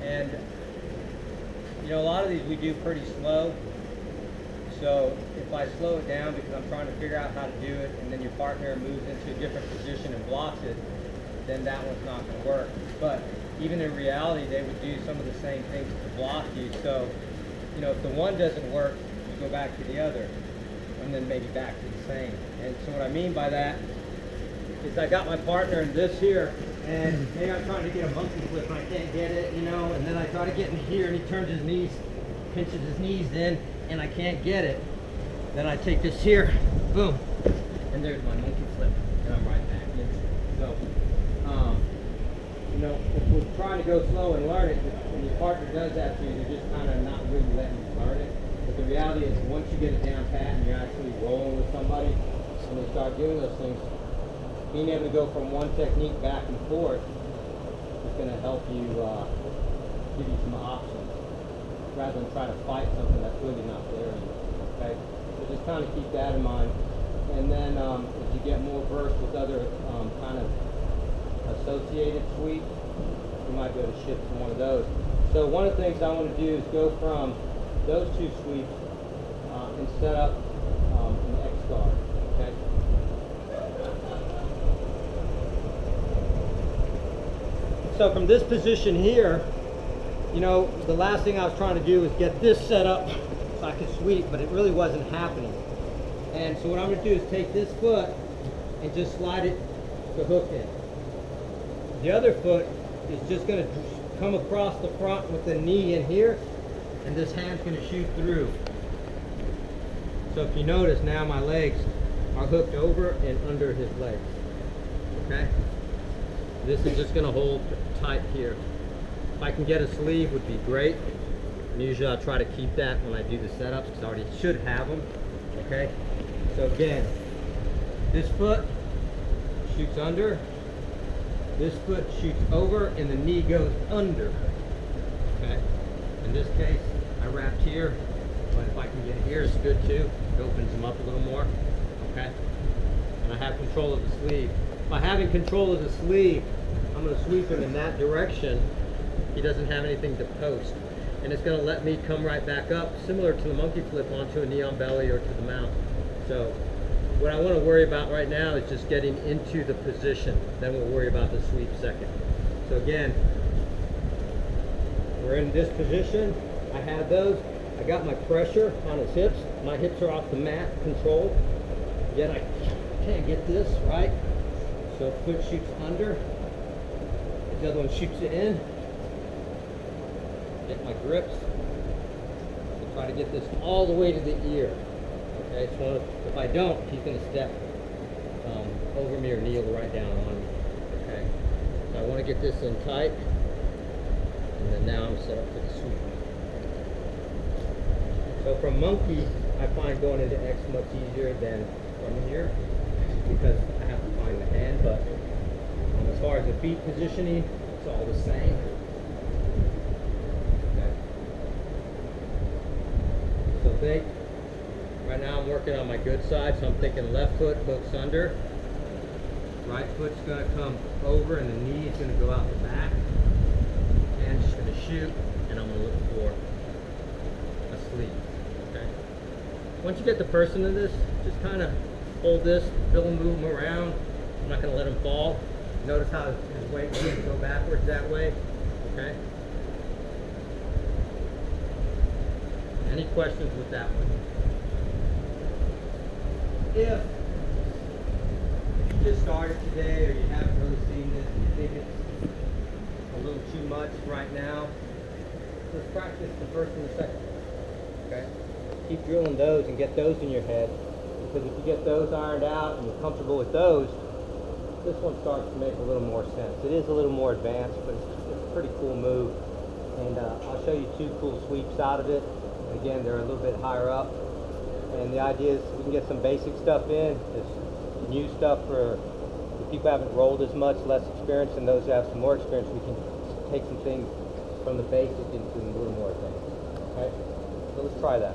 And you know, a lot of these we do pretty slow. So if I slow it down because I'm trying to figure out how to do it, and then your partner moves into a different position and blocks it, then that one's not going to work. But even in reality, they would do some of the same things to block you. So, you know, if the one doesn't work, you go back to the other, and then maybe back to the same. And so what I mean by that is I got my partner in this here, and maybe I'm trying to get a monkey flip and I can't get it, you know, and then I try to get in here and he turns his knees, pinches his knees in, and I can't get it. Then I take this here, boom, and there's my monkey flip, and I'm right back into it. So, you know, if we're trying to go slow and learn it, when your partner does that to you, they're just kind of not really letting you learn it. But the reality is, once you get it down pat and you're actually rolling with somebody, and they start doing those things, being able to go from one technique back and forth is going to help you give you some options, rather than try to fight something that's really not there anymore. Okay, so just kind of keep that in mind. And then as you get more versed with other kind of associated sweeps, you might be able to shift to one of those. So one of the things I want to do is go from those two sweeps and set up an X guard. Okay. So from this position here, you know, the last thing I was trying to do was get this set up so I could sweep, but it really wasn't happening. And so what I'm going to do is take this foot and just slide it the hook in. The other foot is just going to come across the front with the knee in here, and this hand's going to shoot through. So if you notice now, my legs are hooked over and under his legs. Okay? This is just going to hold tight here. If I can get a sleeve, would be great. And usually I'll try to keep that when I do the setups, because I already should have them. Okay? So again, this foot shoots under, this foot shoots over, and the knee goes under. Okay? In this case, I wrapped here, but if I can get here, it's good too. It opens them up a little more. Okay? And I have control of the sleeve. By having control of the sleeve, I'm going to sweep him in that direction. He doesn't have anything to post. And it's going to let me come right back up, similar to the monkey flip, onto a knee on belly or to the mount. So what I want to worry about right now is just getting into the position. Then we'll worry about the sweep second. So again, we're in this position. I have those. I got my pressure on his hips. My hips are off the mat, controlled. Yet I can't get this right. So foot shoots under. The other one shoots it in. Get my grips. So try to get this all the way to the ear. Okay, so if I don't, he's going to step over me or kneel right down on me. Okay, so I want to get this in tight, and then now I'm set up for the sweep. So from monkey, I find going into X much easier than from here, because I have to find the hand, but as far as the feet positioning, it's all the same. Okay. So think, right now I'm working on my good side, so I'm thinking left foot hooks under, right foot's going to come over, and the knee is going to go out the back, and just going to shoot, and I'm going to look for a sleeve. Okay. Once you get the person in this, just kind of hold this, feel him move him around. I'm not going to let him fall. Notice how his weight is going to go backwards that way. Okay. Any questions with that one? If you just started today, or you haven't really seen this, you think it's a little too much right now, let's practice the first and the second. Okay. Keep drilling those and get those in your head. Because if you get those ironed out and you're comfortable with those, this one starts to make a little more sense. It is a little more advanced, but it's a pretty cool move. And I'll show you two cool sweeps out of it. And again, they're a little bit higher up. And the idea is we can get some basic stuff in. This new stuff for the people who haven't rolled as much, less experience, and those who have some more experience, we can take some things from the basic into a little more advanced. Okay? So let's try that.